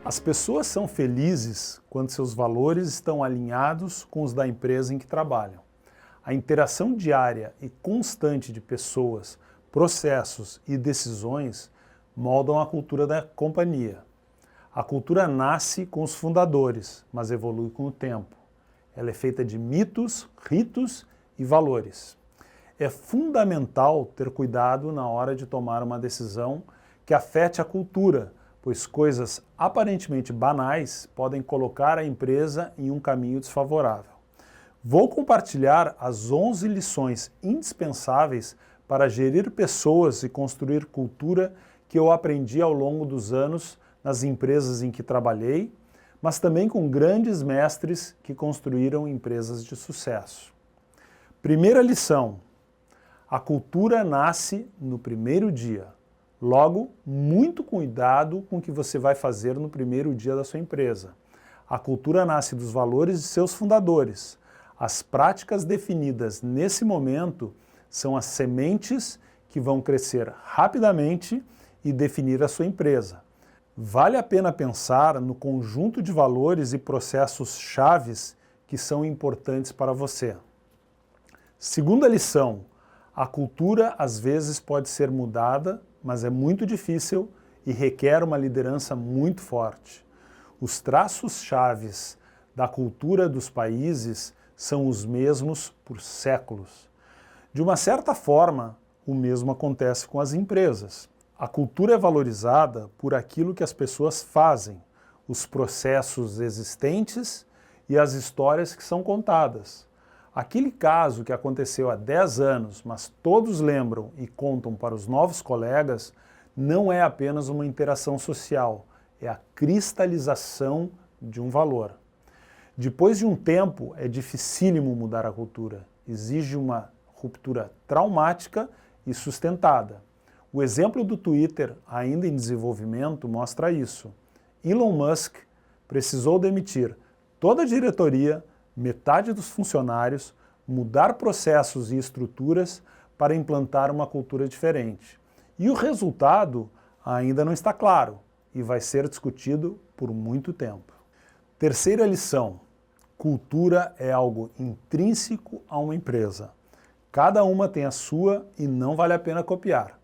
As pessoas são felizes quando seus valores estão alinhados com os da empresa em que trabalham. A interação diária e constante de pessoas, processos e decisões moldam a cultura da companhia. A cultura nasce com os fundadores, mas evolui com o tempo. Ela é feita de mitos, ritos e valores. É fundamental ter cuidado na hora de tomar uma decisão que afete a cultura, pois coisas aparentemente banais podem colocar a empresa em um caminho desfavorável. Vou compartilhar as 11 lições indispensáveis para gerir pessoas e construir cultura que eu aprendi ao longo dos anos nas empresas em que trabalhei, mas também com grandes mestres que construíram empresas de sucesso. Primeira lição: a cultura nasce no primeiro dia. Logo, muito cuidado com o que você vai fazer no primeiro dia da sua empresa. A cultura nasce dos valores de seus fundadores. As práticas definidas nesse momento são as sementes que vão crescer rapidamente e definir a sua empresa. Vale a pena pensar no conjunto de valores e processos chaves que são importantes para você. Segunda lição: a cultura às vezes pode ser mudada, mas é muito difícil e requer uma liderança muito forte. Os traços chaves da cultura dos países são os mesmos por séculos. De uma certa forma, o mesmo acontece com as empresas. A cultura é valorizada por aquilo que as pessoas fazem, os processos existentes e as histórias que são contadas. Aquele caso que aconteceu há 10 anos, mas todos lembram e contam para os novos colegas, não é apenas uma interação social, é a cristalização de um valor. Depois de um tempo, é dificílimo mudar a cultura. Exige uma ruptura traumática e sustentada. O exemplo do Twitter, ainda em desenvolvimento, mostra isso. Elon Musk precisou demitir toda a diretoria, metade dos funcionários, mudar processos e estruturas para implantar uma cultura diferente. E o resultado ainda não está claro e vai ser discutido por muito tempo. Terceira lição: cultura é algo intrínseco a uma empresa. Cada uma tem a sua e não vale a pena copiar.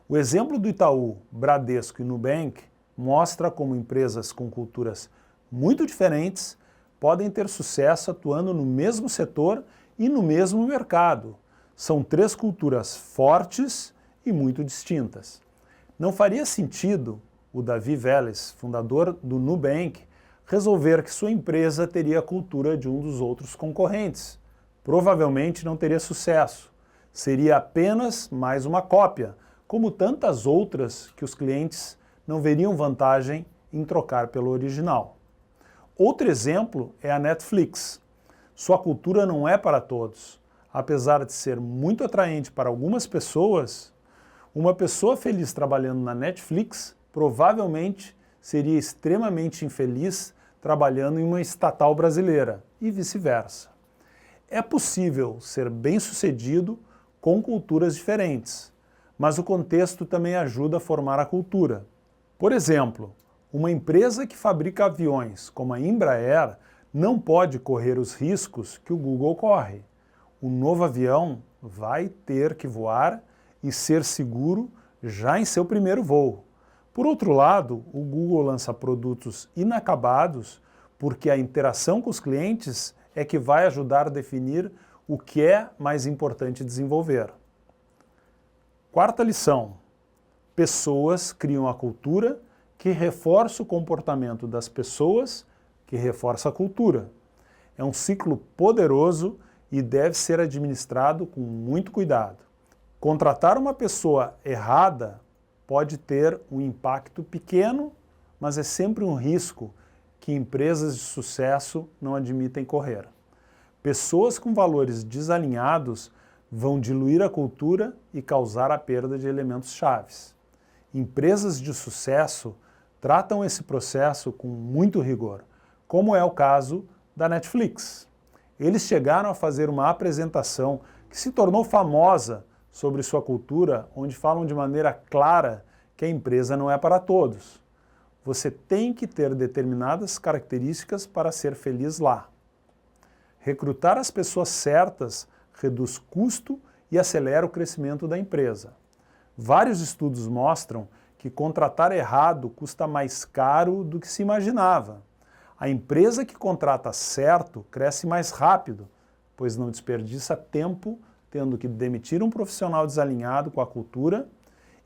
O exemplo do Itaú, Bradesco e Nubank mostra como empresas com culturas muito diferentes podem ter sucesso atuando no mesmo setor e no mesmo mercado. São 3 culturas fortes e muito distintas. Não faria sentido o Davi Vélez, fundador do Nubank, resolver que sua empresa teria a cultura de um dos outros concorrentes. Provavelmente não teria sucesso. Seria apenas mais uma cópia, como tantas outras que os clientes não veriam vantagem em trocar pelo original. Outro exemplo é a Netflix. Sua cultura não é para todos. Apesar de ser muito atraente para algumas pessoas, uma pessoa feliz trabalhando na Netflix provavelmente seria extremamente infeliz trabalhando em uma estatal brasileira e vice-versa. É possível ser bem-sucedido com culturas diferentes, mas o contexto também ajuda a formar a cultura. Por exemplo, uma empresa que fabrica aviões, como a Embraer, não pode correr os riscos que o Google corre. O novo avião vai ter que voar e ser seguro já em seu primeiro voo. Por outro lado, o Google lança produtos inacabados porque a interação com os clientes é que vai ajudar a definir o que é mais importante desenvolver. Quarta lição: pessoas criam a cultura que reforça o comportamento das pessoas, que reforça a cultura. É um ciclo poderoso e deve ser administrado com muito cuidado. Contratar uma pessoa errada pode ter um impacto pequeno, mas é sempre um risco que empresas de sucesso não admitem correr. Pessoas com valores desalinhados vão diluir a cultura e causar a perda de elementos chaves. Empresas de sucesso tratam esse processo com muito rigor, como é o caso da Netflix. Eles chegaram a fazer uma apresentação que se tornou famosa sobre sua cultura, onde falam de maneira clara que a empresa não é para todos. você tem que ter determinadas características para ser feliz lá. Recrutar as pessoas certas reduz custo e acelera o crescimento da empresa. Vários estudos mostram que contratar errado custa mais caro do que se imaginava. A empresa que contrata certo cresce mais rápido, pois não desperdiça tempo tendo que demitir um profissional desalinhado com a cultura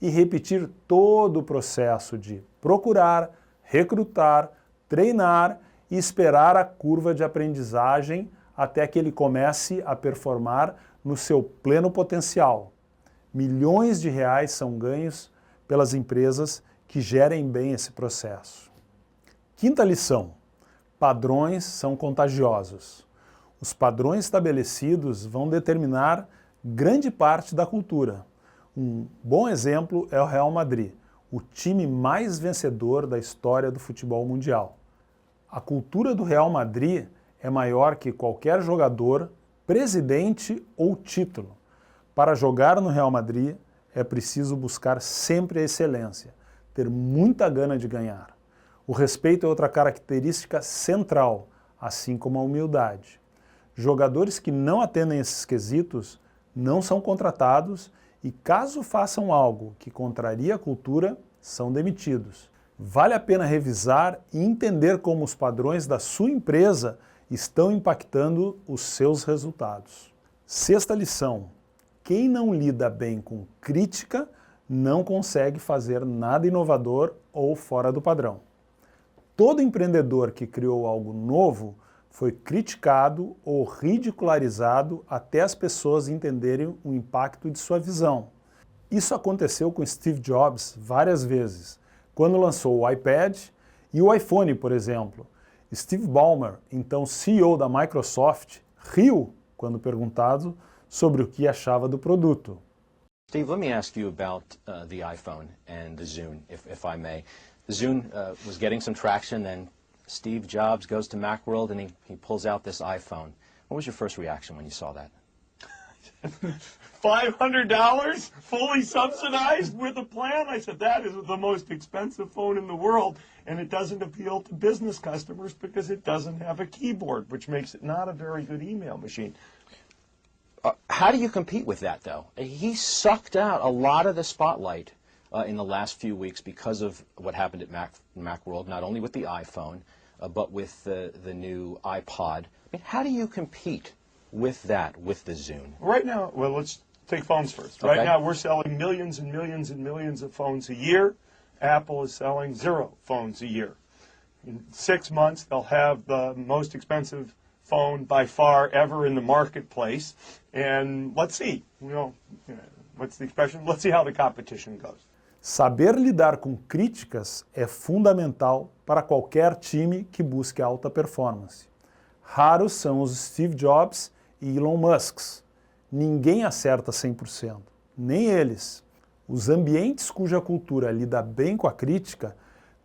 e repetir todo o processo de procurar, recrutar, treinar e esperar a curva de aprendizagem até que ele comece a performar no seu pleno potencial. Milhões de reais são ganhos pelas empresas que gerem bem esse processo. Quinta lição: padrões são contagiosos. Os padrões estabelecidos vão determinar grande parte da cultura. Um bom exemplo é o Real Madrid, o time mais vencedor da história do futebol mundial. A cultura do Real Madrid é maior que qualquer jogador, presidente ou título. Para jogar no Real Madrid é preciso buscar sempre a excelência, ter muita gana de ganhar. O respeito é outra característica central, assim como a humildade. Jogadores que não atendem esses quesitos não são contratados e, caso façam algo que contraria a cultura, são demitidos. Vale a pena revisar e entender como os padrões da sua empresa estão impactando os seus resultados. Sexta lição: quem não lida bem com crítica não consegue fazer nada inovador ou fora do padrão. Todo empreendedor que criou algo novo foi criticado ou ridicularizado até as pessoas entenderem o impacto de sua visão. Isso aconteceu com Steve Jobs várias vezes, quando lançou o iPad e o iPhone, por exemplo. Steve Ballmer, então CEO da Microsoft, riu quando perguntado sobre o que achava do produto. Steve, let me ask you about the iPhone and the Zune, if I may. The Zune was getting some traction, and Steve Jobs goes to Macworld and he pulls out this iPhone. What was your first reaction when you saw that? $500 fully subsidized with a plan? I said, that is the most expensive phone in the world, and it doesn't appeal to business customers because it doesn't have a keyboard, which makes it not a very good email machine. How do you compete with that, though? He sucked out a lot of the spotlight in the last few weeks because of what happened at Macworld, not only with the iPhone, but with the new iPod. I mean, how do you compete with that, with the Zune? Right now, well, let's take phones first. Okay. Right now, we're selling millions and millions and millions of phones a year. Apple is selling 0 phones a year. In 6 months, they'll have the most expensive phone by far ever in the marketplace. And let's see, what's the expression? Let's see how the competition goes. Saber lidar com críticas é fundamental para qualquer time que busque alta performance. Raros são os Steve Jobs e Elon Musk. Ninguém acerta 100%, nem eles. Os ambientes cuja cultura lida bem com a crítica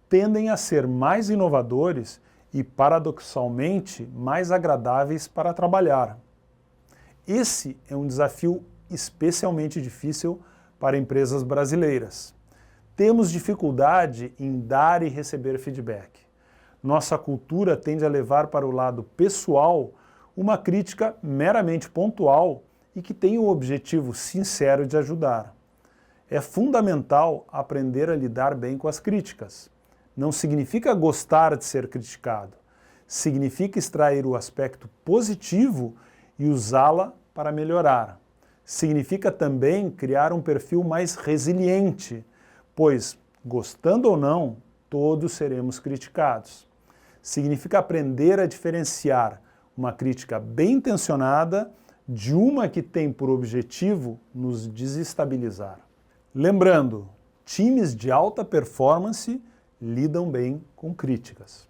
tendem a ser mais inovadores e, paradoxalmente, mais agradáveis para trabalhar. Esse é um desafio especialmente difícil para empresas brasileiras. Temos dificuldade em dar e receber feedback. Nossa cultura tende a levar para o lado pessoal uma crítica meramente pontual e que tem o objetivo sincero de ajudar. É fundamental aprender a lidar bem com as críticas. Não significa gostar de ser criticado. Significa extrair o aspecto positivo e usá-la para melhorar. Significa também criar um perfil mais resiliente, pois, gostando ou não, todos seremos criticados. Significa aprender a diferenciar uma crítica bem intencionada de uma que tem por objetivo nos desestabilizar. Lembrando, times de alta performance lidam bem com críticas.